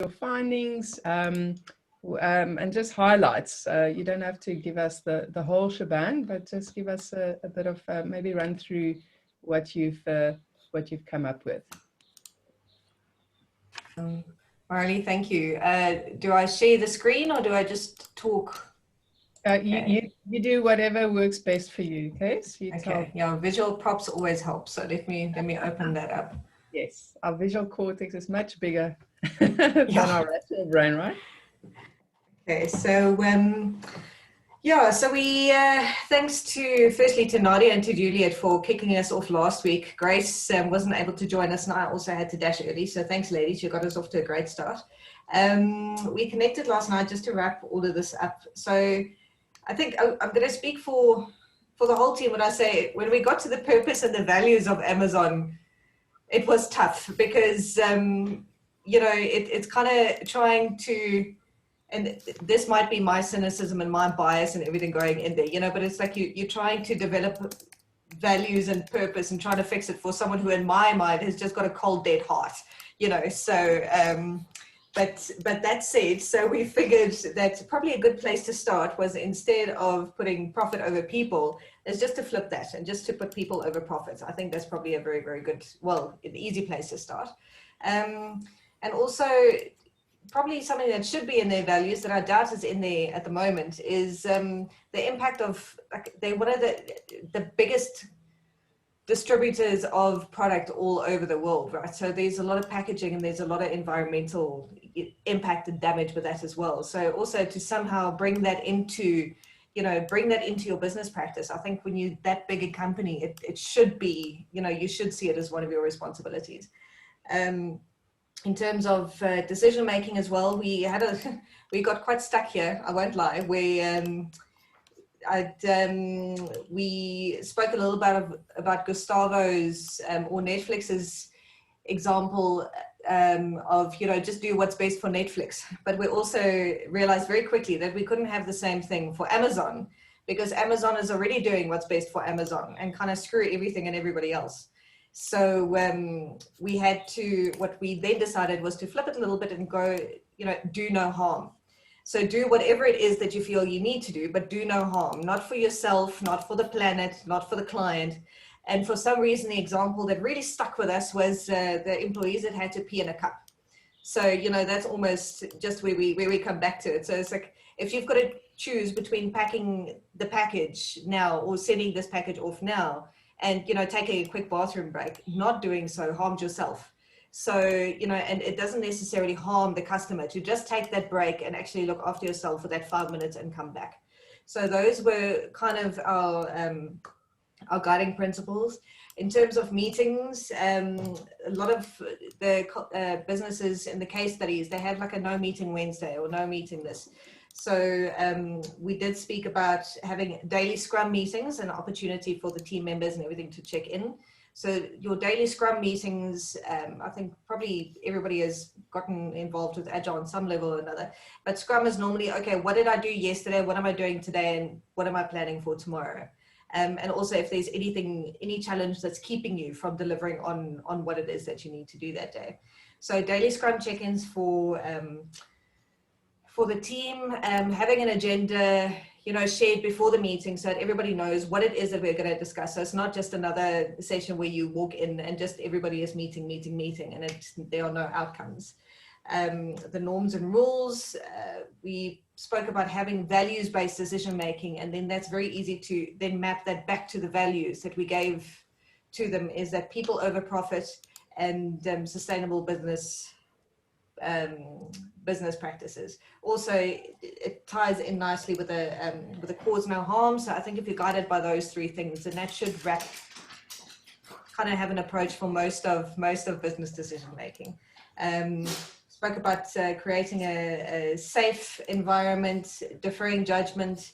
your findings, and just highlights. You don't have to give us the whole shebang, but just give us a bit of maybe run through what you've come up with. Marley, thank you. Do I share the screen or do I just talk? You do whatever works best for you, okay? So you okay. Yeah, visual props always help. So let me open that up. Yes, our visual cortex is much bigger than our rational brain, right? Okay, so yeah, so we thanks to firstly to Nadia and to Juliet for kicking us off last week. Grace wasn't able to join us, and I also had to dash early. So thanks, ladies, you got us off to a great start. We connected last night just to wrap all of this up. So I think I'm going to speak for the whole team when I say when we got to the purpose and the values of Amazon, it was tough because you know it's kind of trying to. And this might be my cynicism and my bias and everything going in there, you know, but it's like you're trying to develop values and purpose and trying to fix it for someone who in my mind has just got a cold, dead heart, you know, so, but that said, so we figured that probably a good place to start was instead of putting profit over people, is just to flip that and just to put people over profits. I think that's probably a very, very good, well, an easy place to start. And also, probably something that should be in their values that I doubt is in there at the moment is the impact of, like, they're one of the biggest distributors of product all over the world, right? So there's a lot of packaging and there's a lot of environmental impact and damage with that as well. So also to somehow bring that into, you know, bring that into your business practice. I think when you're that big a company, it should be, you know, you should see it as one of your responsibilities. In terms of decision making as well, we got quite stuck here. I won't lie. We spoke a little about Gustavo's or Netflix's example of, you know, just do what's best for Netflix. But we also realized very quickly that we couldn't have the same thing for Amazon because Amazon is already doing what's best for Amazon and kind of screw everything and everybody else. So we had to, what we then decided was to flip it a little bit and go, you know, do no harm. So do whatever it is that you feel you need to do, but do no harm, not for yourself, not for the planet, not for the client. And for some reason, the example that really stuck with us was the employees that had to pee in a cup. So, you know, that's almost just where we come back to it. So it's like, if you've got to choose between packing the package now or sending this package off now, and, you know, taking a quick bathroom break, not doing so harmed yourself. So, you know, and it doesn't necessarily harm the customer to just take that break and actually look after yourself for that 5 minutes and come back. So those were kind of our guiding principles. In terms of meetings, a lot of the businesses in the case studies, they have like a no meeting Wednesday or no meeting this. So we did speak about having daily Scrum meetings, an opportunity for the team members and everything to check in. So your daily Scrum meetings, I think probably everybody has gotten involved with Agile on some level or another, but Scrum is normally, okay, what did I do yesterday? What am I doing today? And what am I planning for tomorrow? And also if there's any challenge that's keeping you from delivering on what it is that you need to do that day. So daily Scrum check-ins for the team, having an agenda, you know, shared before the meeting so that everybody knows what it is that we're going to discuss. So it's not just another session where you walk in and just everybody is meeting, and there are no outcomes. The norms and rules, we spoke about having values-based decision-making, and then that's very easy to then map that back to the values that we gave to them, is that people over profit and sustainable business practices. Also, it ties in nicely with a cause no harm. So I think if you're guided by those three things, then that should kind of have an approach for most of business decision making. Spoke about creating a safe environment, deferring judgment,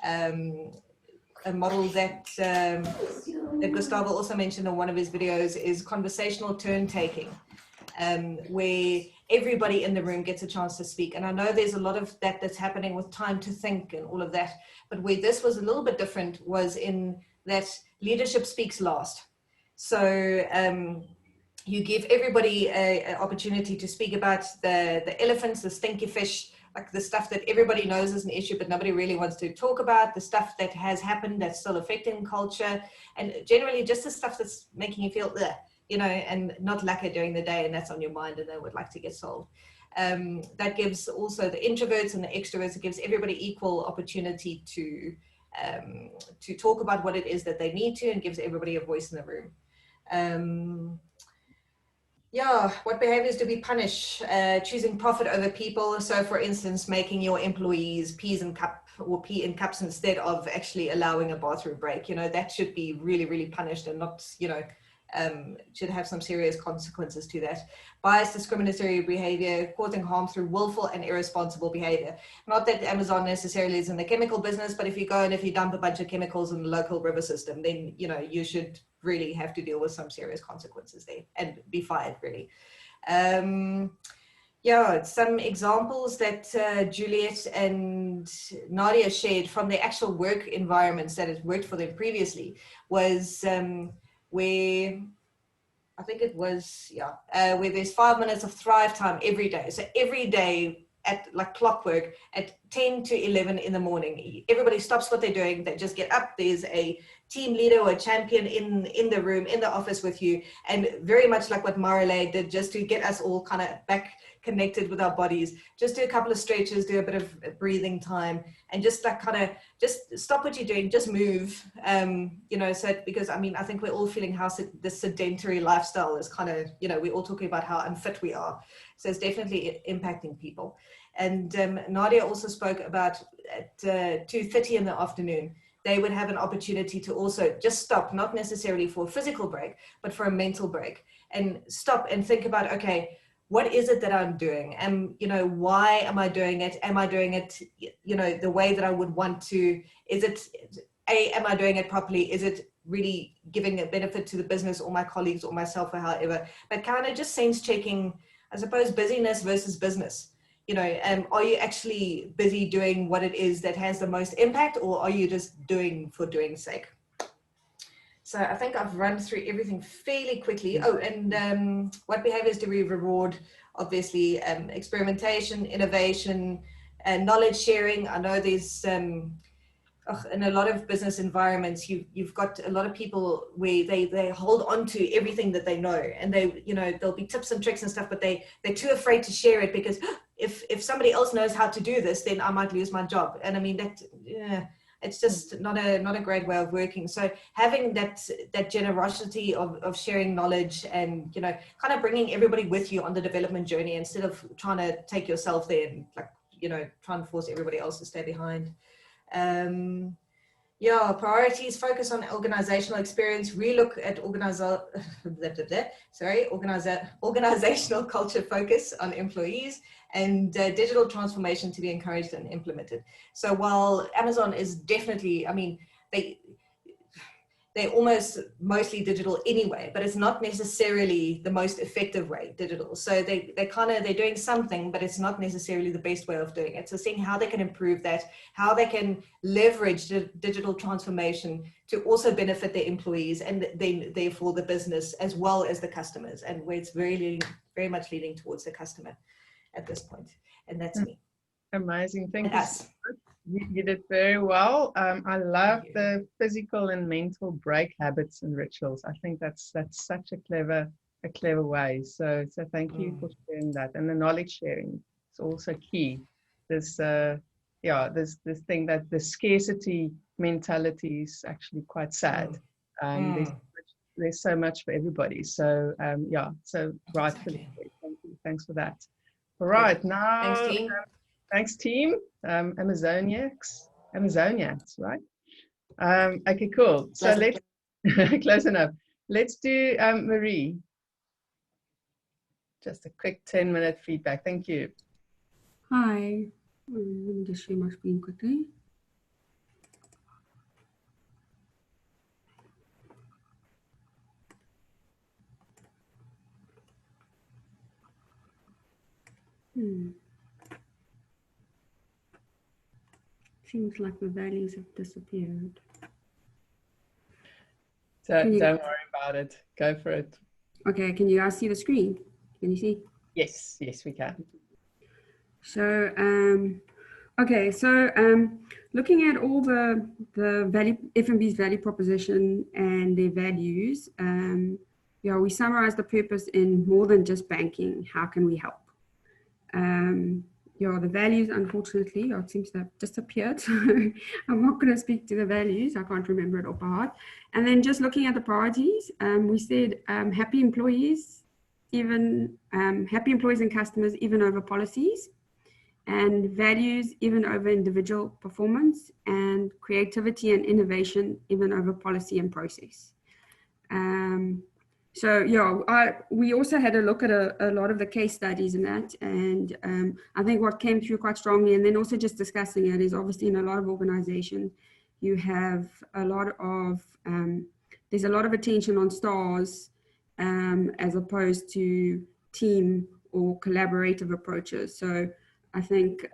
a model that Gustavo also mentioned in one of his videos is conversational turn taking, where everybody in the room gets a chance to speak. And I know there's a lot of that's happening with time to think and all of that, but where this was a little bit different was in that leadership speaks last. So you give everybody an opportunity to speak about the elephants, the stinky fish, like the stuff that everybody knows is an issue, but nobody really wants to talk about, the stuff that has happened that's still affecting culture, and generally just the stuff that's making you feel, ugh, you know, and not lacquer during the day, and that's on your mind and they would like to get solved. That gives also the introverts and the extroverts, it gives everybody equal opportunity to talk about what it is that they need to, and gives everybody a voice in the room. Yeah, what behaviors do we punish? Choosing profit over people. So for instance, making your employees peas in cup or pee in cups instead of actually allowing a bathroom break. You know, that should be really, really punished, and not, you know, should have some serious consequences to that. Biased, discriminatory behavior, causing harm through willful and irresponsible behavior. Not that Amazon necessarily is in the chemical business, but if you go and if you dump a bunch of chemicals in the local river system, then, you know, you should really have to deal with some serious consequences there and be fired, really. Yeah, some examples that Juliet and Nadia shared from the actual work environments that had worked for them previously was where I think it was, yeah, where there's 5 minutes of thrive time every day. So every day at like clockwork at 10 to 11 in the morning, everybody stops what they're doing. They just get up. There's a team leader or a champion in the room, in the office with you. And very much like what Marilei did, just to get us all kind of back connected with our bodies, just do a couple of stretches, do a bit of breathing time, and just like kind of just stop what you're doing, just move, you know, so because I mean, I think we're all feeling how the sedentary lifestyle is kind of, you know, we're all talking about how unfit we are. So it's definitely impacting people. And Nadia also spoke about at 2:30 in the afternoon, they would have an opportunity to also just stop, not necessarily for a physical break, but for a mental break, and stop and think about, okay, what is it that I'm doing? And, you know, why am I doing it? Am I doing it, you know, the way that I would want to? Is it, am I doing it properly? Is it really giving a benefit to the business or my colleagues or myself or however? But kind of just sense checking, I suppose, busyness versus business. You know, are you actually busy doing what it is that has the most impact, or are you just doing for doing's sake? So I think I've run through everything fairly quickly. Oh, and what behaviors do we reward? Obviously, experimentation, innovation, and knowledge sharing. I know there's, in a lot of business environments, you've got a lot of people where they hold on to everything that they know, and they, you know, there'll be tips and tricks and stuff, but they're too afraid to share it because if somebody else knows how to do this, then I might lose my job. And I mean, that, yeah, it's just not a great way of working. So having that generosity of sharing knowledge, and, you know, kind of bringing everybody with you on the development journey instead of trying to take yourself there and, like, you know, try and force everybody else to stay behind. Yeah, priorities, focus on organizational experience, relook at organizational culture, focus on employees, and digital transformation to be encouraged and implemented. So while Amazon is definitely, I mean, they're almost mostly digital anyway, but it's not necessarily the most effective way digital. So they're doing something, but it's not necessarily the best way of doing it. So seeing how they can improve that, how they can leverage the digital transformation to also benefit their employees, and then therefore the business as well as the customers, and where it's very much leading towards the customer at this point. And that's me. Amazing. Thank you. You did very well. I love the physical and mental break habits and rituals. I think that's such a clever way. So thank you for sharing that. And the knowledge sharing is also key. This thing that the scarcity mentality is actually quite sad. There's so much for everybody. So so rightfully, thank you. Thanks for that. All right, now. Thanks, team. Thanks, team. Amazoniacs, right? Okay, cool. So let's close enough. Let's do Marie. Just a quick 10-minute feedback. Thank you. Hi. Let me just share my screen quickly. Seems like the values have disappeared. So don't worry about it. Go for it. Okay, can you guys see the screen? Can you see? Yes, yes, we can. So, okay, so looking at all the value F&B's value proposition and their values, yeah, we summarize the purpose in more than just banking. How can we help? Yeah, the values, unfortunately, it seems to have disappeared. So I'm not going to speak to the values. I can't remember it off by heart. And then just looking at the priorities, we said happy employees, even happy employees and customers, even over policies, and values, even over individual performance, and creativity and innovation, even over policy and process. So yeah, we also had a look at a lot of the case studies in that, and I think what came through quite strongly, and then also just discussing it, is obviously in a lot of organizations, you have a lot of, there's a lot of attention on stars as opposed to team or collaborative approaches. So I think,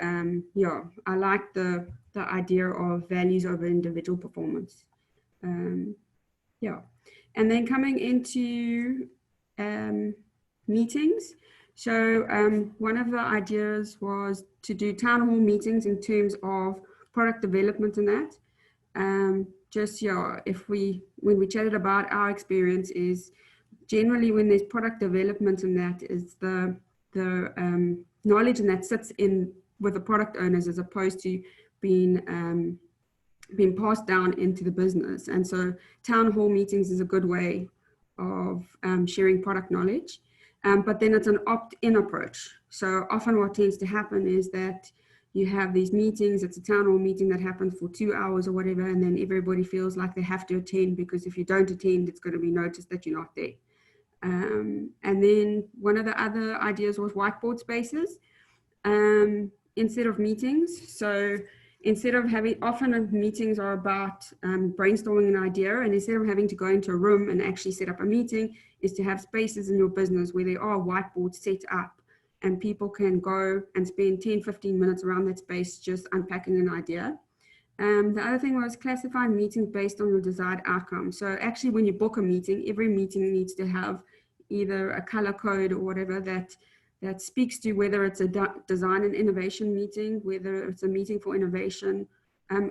yeah, I like the idea of values over individual performance. Yeah. And then coming into meetings. So one of the ideas was to do town hall meetings in terms of product development and that. Just, yeah, when we chatted about our experience, is generally when there's product development and that, is the knowledge and that sits in with the product owners as opposed to being passed down into the business. And so town hall meetings is a good way of sharing product knowledge, but then it's an opt-in approach. So often what tends to happen is that you have these meetings, it's a town hall meeting that happens for 2 hours or whatever, and then everybody feels like they have to attend, because if you don't attend, it's going to be noticed that you're not there. And then one of the other ideas was whiteboard spaces instead of meetings. So instead of having, often meetings are about brainstorming an idea, and instead of having to go into a room and actually set up a meeting, is to have spaces in your business where there are whiteboards set up and people can go and spend 10-15 minutes around that space just unpacking an idea. The other thing was classifying meetings based on your desired outcome. So actually when you book a meeting, every meeting needs to have either a color code or whatever that speaks to whether it's a design and innovation meeting, whether it's a meeting for innovation,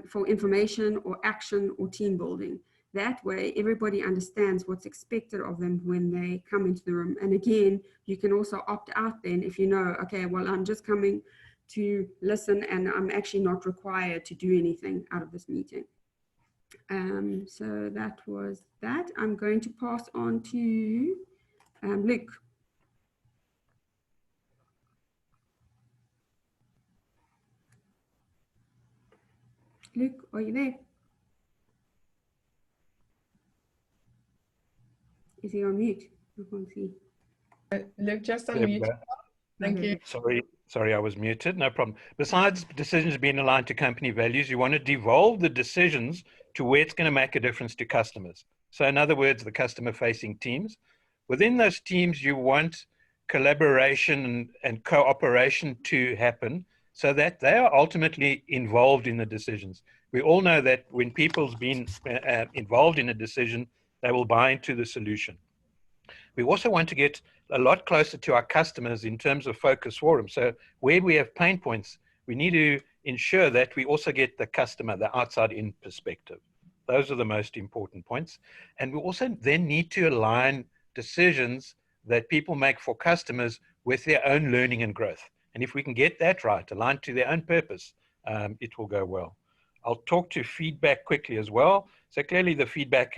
for information or action or team building. That way, everybody understands what's expected of them when they come into the room. And again, you can also opt out then if you know, okay, well, I'm just coming to listen and I'm actually not required to do anything out of this meeting. So that was that. I'm going to pass on to Luke. Luke, are you there? Is he on mute? I can't see. Luke, just There we unmute. go. Thank you. Sorry, I was muted. No problem. Besides decisions being aligned to company values, you want to devolve the decisions to where it's going to make a difference to customers. So in other words, the customer-facing teams. Within those teams, you want collaboration and cooperation to happen so that they are ultimately involved in the decisions. We all know that when people's been involved in a decision, they will buy into the solution. We also want to get a lot closer to our customers in terms of focus for them. So where we have pain points, we need to ensure that we also get the customer, the outside in perspective. Those are the most important points. And we also then need to align decisions that people make for customers with their own learning and growth. And if we can get that right, aligned to their own purpose, it will go well. I'll talk to feedback quickly as well. So clearly the feedback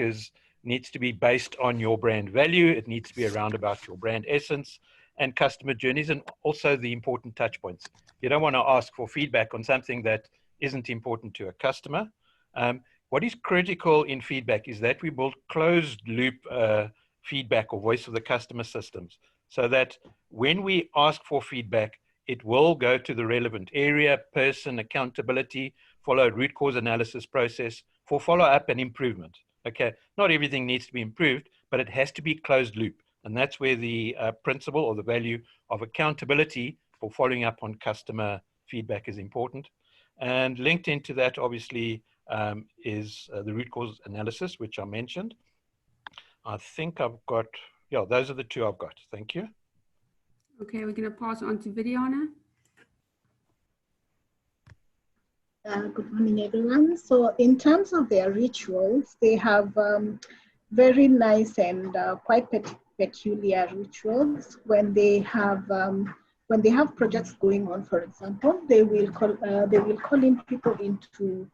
needs to be based on your brand value. It needs to be around about your brand essence and customer journeys, and also the important touch points. You don't want to ask for feedback on something that isn't important to a customer. What is critical in feedback is that we build closed loop feedback or voice of the customer systems, so that when we ask for feedback, it will go to the relevant area, person, accountability, follow root cause analysis process for follow-up and improvement. Okay, not everything needs to be improved, but it has to be closed loop. And that's where the principle or the value of accountability for following up on customer feedback is important. And linked into that, obviously, is the root cause analysis, which I mentioned. I think I've got Yeah, those are the two I've got. Thank you. Okay, we're going to pass on to Vidiana. Good morning, everyone. So in terms of their rituals, they have very nice and quite peculiar rituals. When they have projects going on, for example, they will call in people into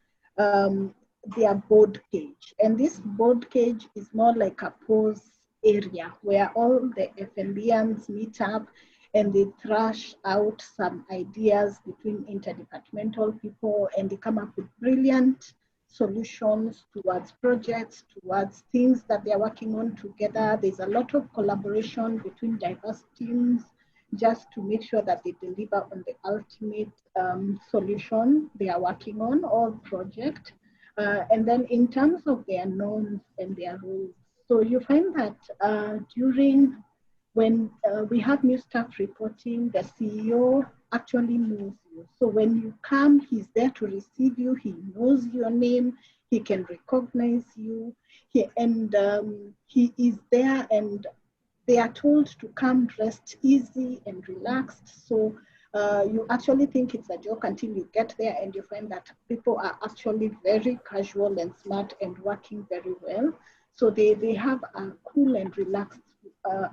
their board cage, and this board cage is more like a pause area where all the FNBians meet up and they thrash out some ideas between interdepartmental people, and they come up with brilliant solutions towards projects, towards things that they're working on together. There's a lot of collaboration between diverse teams just to make sure that they deliver on the ultimate solution they are working on or project. And then in terms of their norms and their rules, so you find that when we have new staff reporting, the CEO actually knows you. So when you come, he's there to receive you. He knows your name. He can recognize you. He is there, and they are told to come dressed easy and relaxed. So you actually think it's a joke until you get there and you find that people are actually very casual and smart and working very well. So they have a cool and relaxed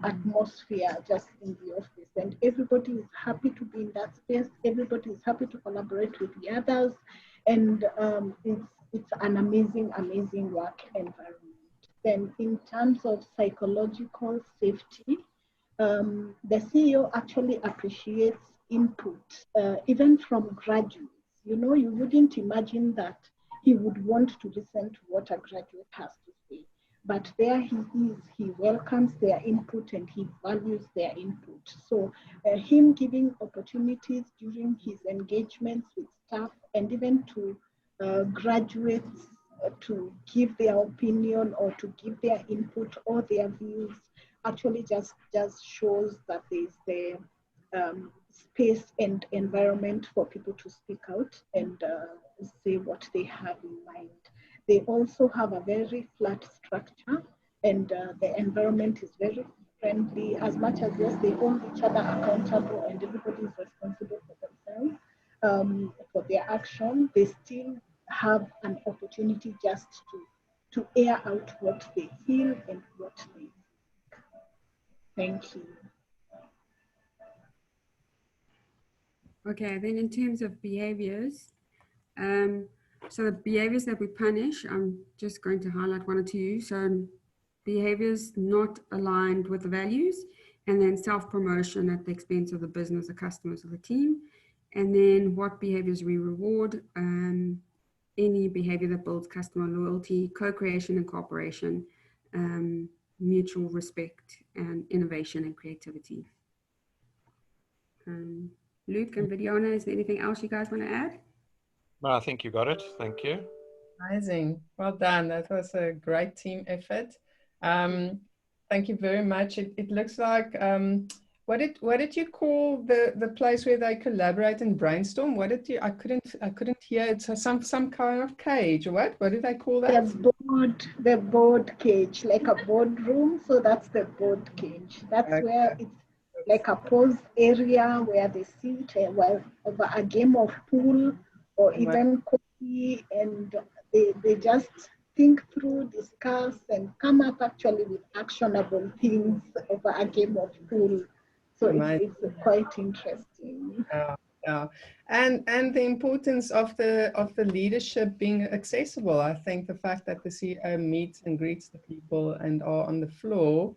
atmosphere just in the office, and everybody is happy to be in that space. Everybody is happy to collaborate with the others, and it's an amazing work environment. Then in terms of psychological safety, the CEO actually appreciates input, even from graduates. You know, you wouldn't imagine that he would want to listen to what a graduate has to say. But there he is, he welcomes their input and he values their input. So him giving opportunities during his engagements with staff and even to graduates to give their opinion or to give their input or their views actually just shows that there's the space and environment for people to speak out and say what they have in mind. They also have a very flat structure, and the environment is very friendly. As much as yes, they hold each other accountable and everybody is responsible for themselves, for their action, they still have an opportunity just to air out what they feel and what they think. Thank you. Okay, then in terms of behaviors, so the behaviors that we punish, I'm just going to highlight one or two. So behaviors not aligned with the values, and then self-promotion at the expense of the business, the customers, or the team. And then what behaviors we reward, any behavior that builds customer loyalty, co-creation and cooperation, mutual respect, and innovation and creativity. Luke and Vidiana, is there anything else you guys want to add? No, I think you got it. Thank you. Amazing. Well done. That was a great team effort. Thank you very much. It looks like, what did you call the place where they collaborate and brainstorm? What did you, I couldn't hear it. So some kind of cage or what? What did they call that? The board cage, like a boardroom. So that's the board cage. That's okay. Where it's like a pause area where they sit over a game of pool or even coffee, and they just think through, discuss, and come up actually with actionable things over a game of pool. So it's quite interesting. Yeah. And the importance of the leadership being accessible. I think the fact that the CEO meets and greets the people and are on the floor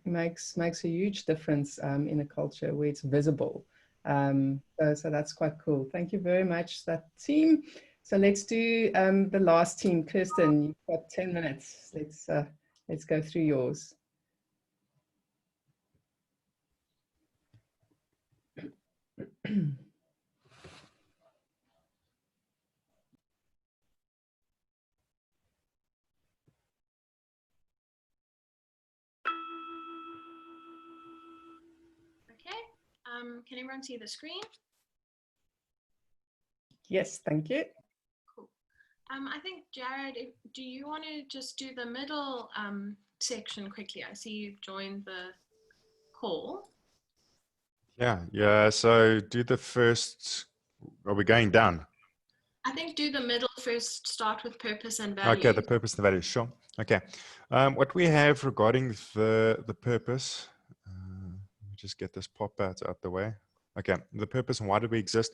makes a huge difference in a culture where it's visible. So that's quite cool. Thank you very much, that team. So let's do the last team. Kirsten, you've got 10 minutes. Let's go through yours. Can everyone see the screen? Yes, thank you. Cool. I think, Jared, do you want to just do the middle section quickly. I see you've joined the call. Yeah. So do the first, are we going down? I think do the middle first, start with purpose and Okay, value. the purpose and the value, sure. Okay. What we have regarding the purpose, let me just get this pop out the way. Okay, the purpose and why do we exist?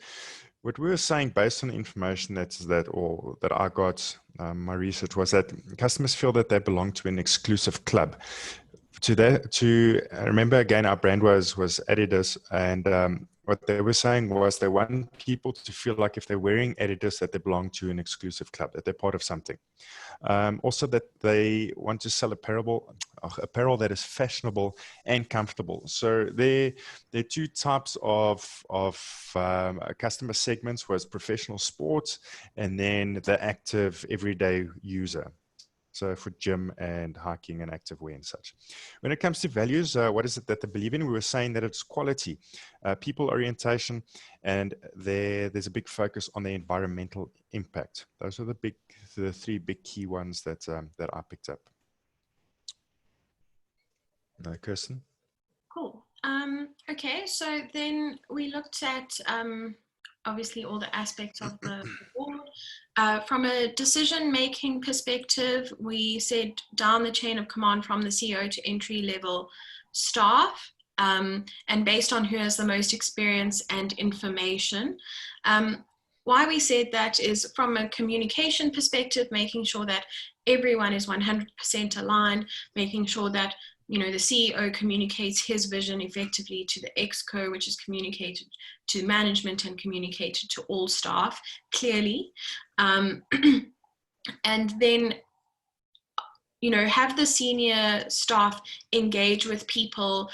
What we were saying based on the information that I got, my research was that customers feel that they belong to an exclusive club. To remember again, our brand was Adidas, and what they were saying was they want people to feel like if they're wearing Adidas that they belong to an exclusive club, that they're part of something. Also that they want to sell apparel that is fashionable and comfortable. So there are two types of customer segments: was professional sports and then the active everyday user. So for gym and hiking and active wear and such. When it comes to values, what is it that they believe in? We were saying that it's quality, people orientation, and there's a big focus on the environmental impact. Those are the three big key ones that I picked up. Kirsten? Cool. Okay, so then we looked at obviously all the aspects of the board. From a decision-making perspective, we said down the chain of command from the CEO to entry-level staff, and based on who has the most experience and information. Why we said that is from a communication perspective, making sure that everyone is 100% aligned, making sure that the CEO communicates his vision effectively to the exco, which is communicated to management and communicated to all staff clearly. And then, have the senior staff engage with people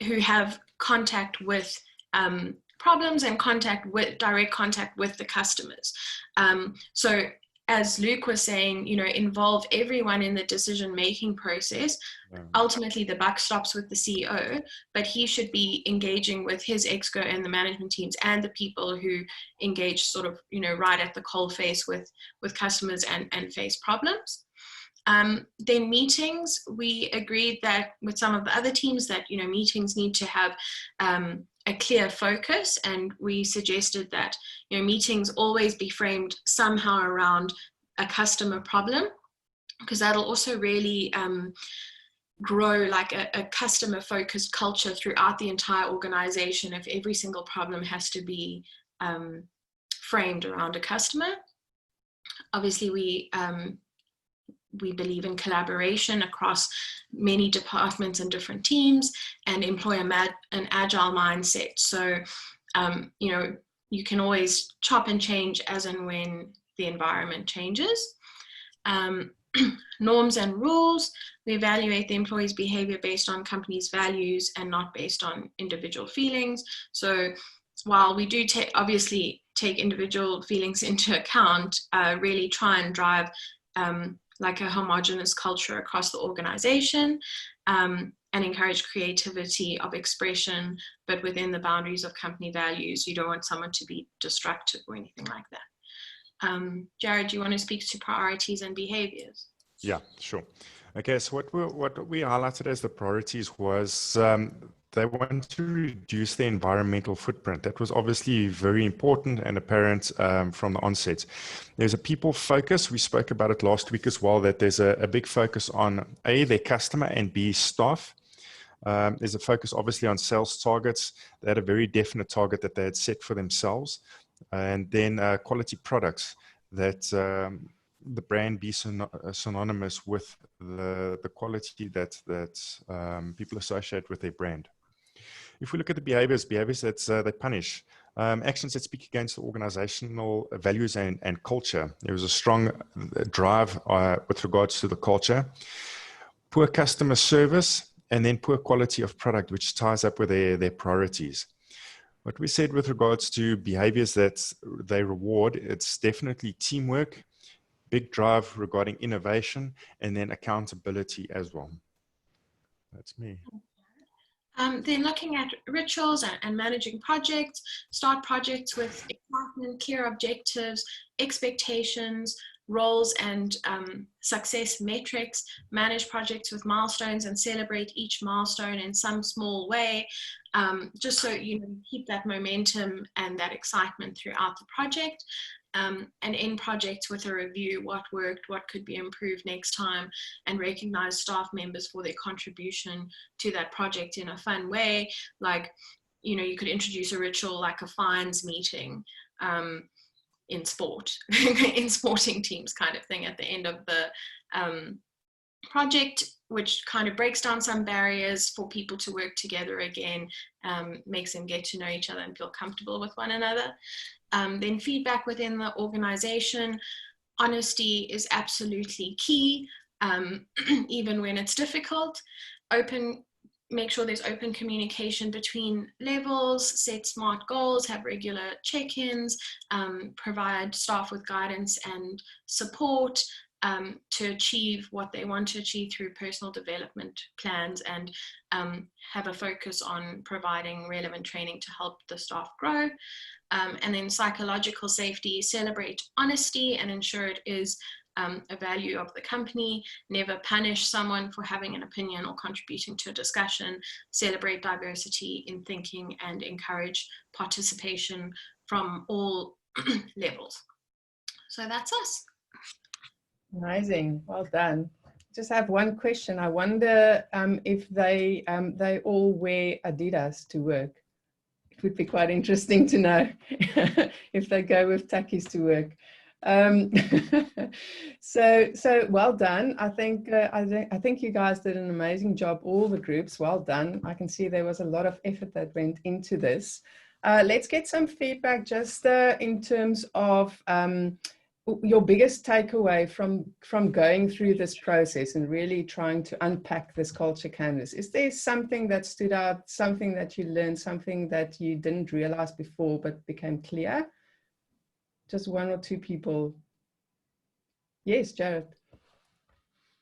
who have contact with problems and direct contact with the customers. So as Luke was saying, involve everyone in the decision-making process. Ultimately, the buck stops with the CEO, but he should be engaging with his exco and the management teams and the people who engage sort of, right at the coalface with customers and face problems. Then meetings, we agreed that with some of the other teams that, meetings need to have a clear focus, and we suggested that meetings always be framed somehow around a customer problem, because that'll also really grow like a customer focused culture throughout the entire organization if every single problem has to be framed around a customer. Obviously, we believe in collaboration across many departments and different teams, and employ an agile mindset. So, you can always chop and change as and when the environment changes. Norms and rules, we evaluate the employee's behavior based on company's values and not based on individual feelings. So while we do obviously take individual feelings into account, really try and drive like a homogeneous culture across the organization, and encourage creativity of expression, but within the boundaries of company values. You don't want someone to be destructive or anything like that. Jared, do you want to speak to priorities and behaviors? Yeah, sure. Okay, so what we highlighted as the priorities was they want to reduce their environmental footprint. That was obviously very important and apparent from the onset. There's a people focus. We spoke about it last week as well, that there's a big focus on A, their customer, and B, staff. There's a focus obviously on sales targets. They had a very definite target that they had set for themselves. And then quality products, that the brand be synonymous with the quality that people associate with their brand. If we look at the behaviors that they punish, actions that speak against the organizational values and culture. There was a strong drive with regards to the culture. Poor customer service, and then poor quality of product, which ties up with their priorities. What we said with regards to behaviors that they reward, it's definitely teamwork, big drive regarding innovation, and then accountability as well. That's me. Then looking at rituals and managing projects, start projects with excitement, clear objectives, expectations, roles and success metrics, manage projects with milestones and celebrate each milestone in some small way, just so you keep that momentum and that excitement throughout the project. And end projects with a review, what worked, what could be improved next time, and recognize staff members for their contribution to that project in a fun way. Like, you could introduce a ritual like a fines meeting in sport, in sporting teams kind of thing at the end of the project, which kind of breaks down some barriers for people to work together again, makes them get to know each other and feel comfortable with one another. Then feedback within the organization. Honesty is absolutely key, even when it's difficult. Make sure there's open communication between levels, set SMART goals, have regular check-ins, provide staff with guidance and support to achieve what they want to achieve through personal development plans, and have a focus on providing relevant training to help the staff grow. And then psychological safety, celebrate honesty and ensure it is a value of the company. Never punish someone for having an opinion or contributing to a discussion. Celebrate diversity in thinking and encourage participation from all levels. So that's us. Amazing, well done. Just have one question. I wonder if they all wear Adidas to work. It would be quite interesting to know if they go with Takis to work. So well done. I think you guys did an amazing job, all the groups. Well done. I can see there was a lot of effort that went into this. Let's get some feedback just in terms of your biggest takeaway from going through this process and really trying to unpack this culture canvas. Is there something that stood out, something that you learned, something that you didn't realize before but became clear? Just one or two people. Yes, Jared.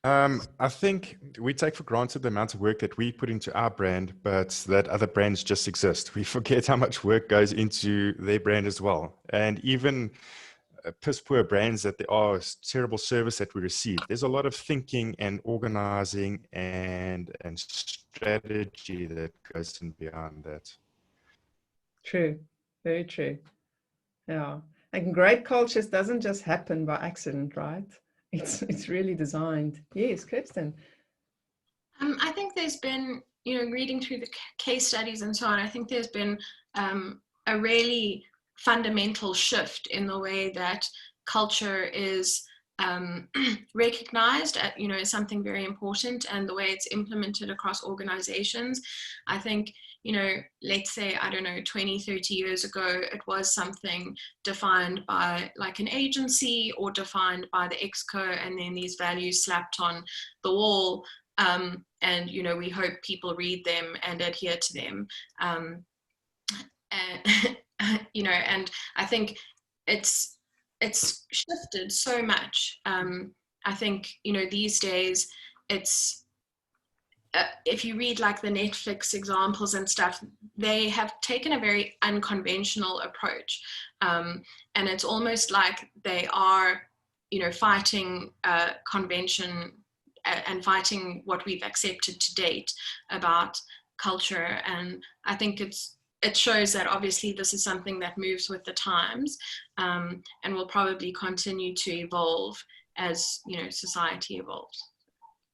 I think we take for granted the amount of work that we put into our brand, but that other brands just exist. We forget how much work goes into their brand as well. And even piss poor brands that there are, terrible service that we receive. There's a lot of thinking and organizing and strategy that goes in beyond that. True, very true. Yeah, and great cultures doesn't just happen by accident, right? It's really designed. Yes, Kirsten. I think there's been, reading through the case studies and so on, I think there's been a really fundamental shift in the way that culture is recognized as something very important, and the way it's implemented across organizations. I think, let's say, 20, 30 years ago, it was something defined by like an agency or defined by the exco, and then these values slapped on the wall, and we hope people read them and adhere to them. And I think it's shifted so much. I think, these days it's, if you read like the Netflix examples and stuff, they have taken a very unconventional approach. And it's almost like they are, fighting convention and fighting what we've accepted to date about culture. And I think it shows that obviously this is something that moves with the times, and will probably continue to evolve as society evolves.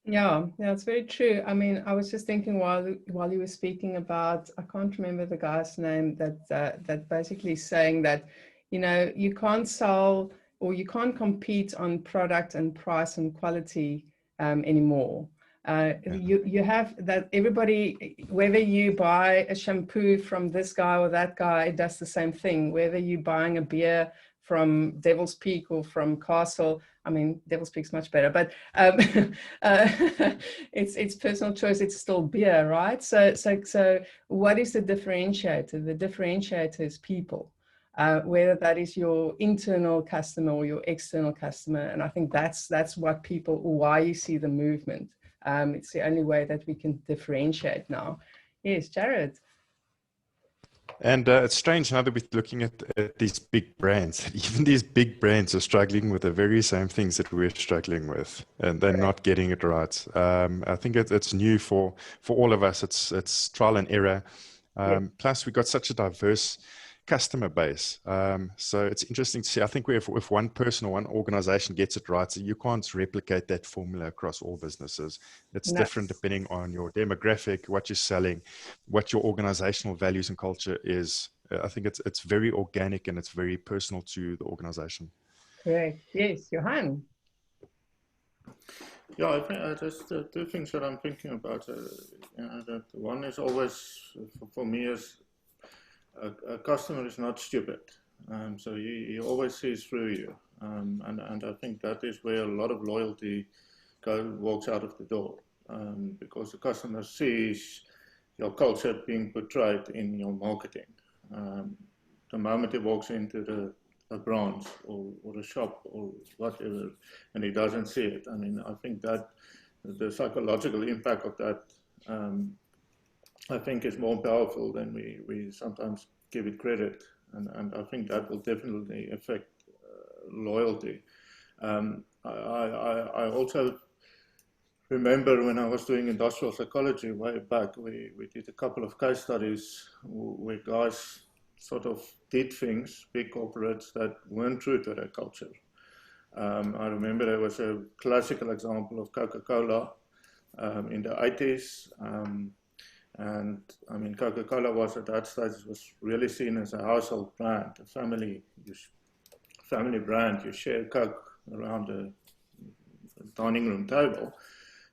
Yeah, it's very true. I mean, I was just thinking while you were speaking about, I can't remember the guy's name, that basically saying that you can't sell or you can't compete on product and price and quality anymore. You have that everybody, whether you buy a shampoo from this guy or that guy, it does the same thing. Whether you're buying a beer from Devil's Peak or from Castle, I mean, Devil's Peak's much better, but it's personal choice. It's still beer, right? So what is the differentiator? The differentiator is people. Whether that is your internal customer or your external customer, and I think that's what people, why you see the movement. It's the only way that we can differentiate now. Yes, Jared. And it's strange now that we're looking at these big brands. Even these big brands are struggling with the very same things that we're struggling with, and they're not getting it right. I think it's new for all of us. It's trial and error. Plus, we've got such a diverse customer base. So it's interesting to see. I think if one person or one organization gets it right, so you can't replicate that formula across all businesses. It's different depending on your demographic, what you're selling, what your organizational values and culture is. I think it's very organic and it's very personal to the organization. Correct. Yes, Johan. Yeah, I think just two things that I'm thinking about. That one is always, for me, is a customer is not stupid. So he always sees through you. And I think that is where a lot of loyalty walks out of the door. Because the customer sees your culture being portrayed in your marketing. The moment he walks into a branch or a shop or whatever, and he doesn't see it. I mean, I think that the psychological impact of that, I think, is more powerful than we sometimes give it credit. And I think that will definitely affect loyalty. I also remember when I was doing industrial psychology way back, we did a couple of case studies where guys sort of did things, big corporates, that weren't true to their culture. I remember there was a classical example of Coca-Cola in the 80s. And I mean, Coca-Cola was at that stage was really seen as a household brand, a family brand. You share Coke around the dining room table.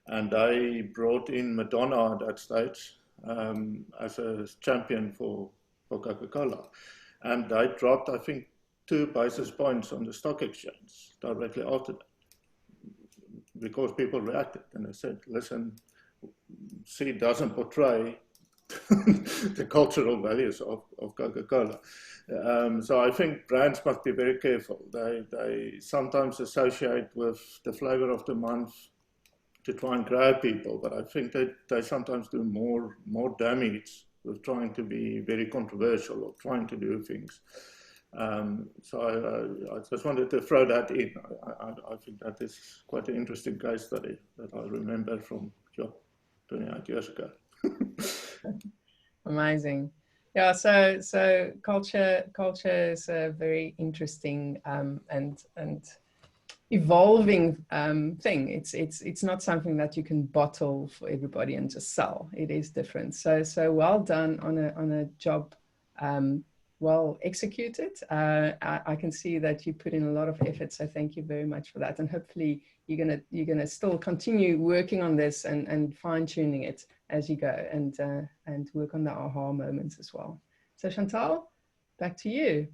And they brought in Madonna at that stage as a champion for Coca-Cola. And they dropped, I think, 2 basis points on the stock exchange directly after that, because people reacted and they said, listen, C doesn't portray the cultural values of Coca-Cola. So I think brands must be very careful. They sometimes associate with the flavor of the month to try and grab people, but I think that they sometimes do more damage with trying to be very controversial or trying to do things. So I just wanted to throw that in. I think that is quite an interesting case study that I remember from 28 years ago. Amazing. Yeah, so culture is a very interesting and evolving thing. It's not something that you can bottle for everybody and just sell. It is different. So well done on a job well executed. I can see that you put in a lot of effort, so thank you very much for that. And hopefully you're gonna still continue working on this and fine-tuning it as you go, and work on the aha moments as well. So Chantal, back to you.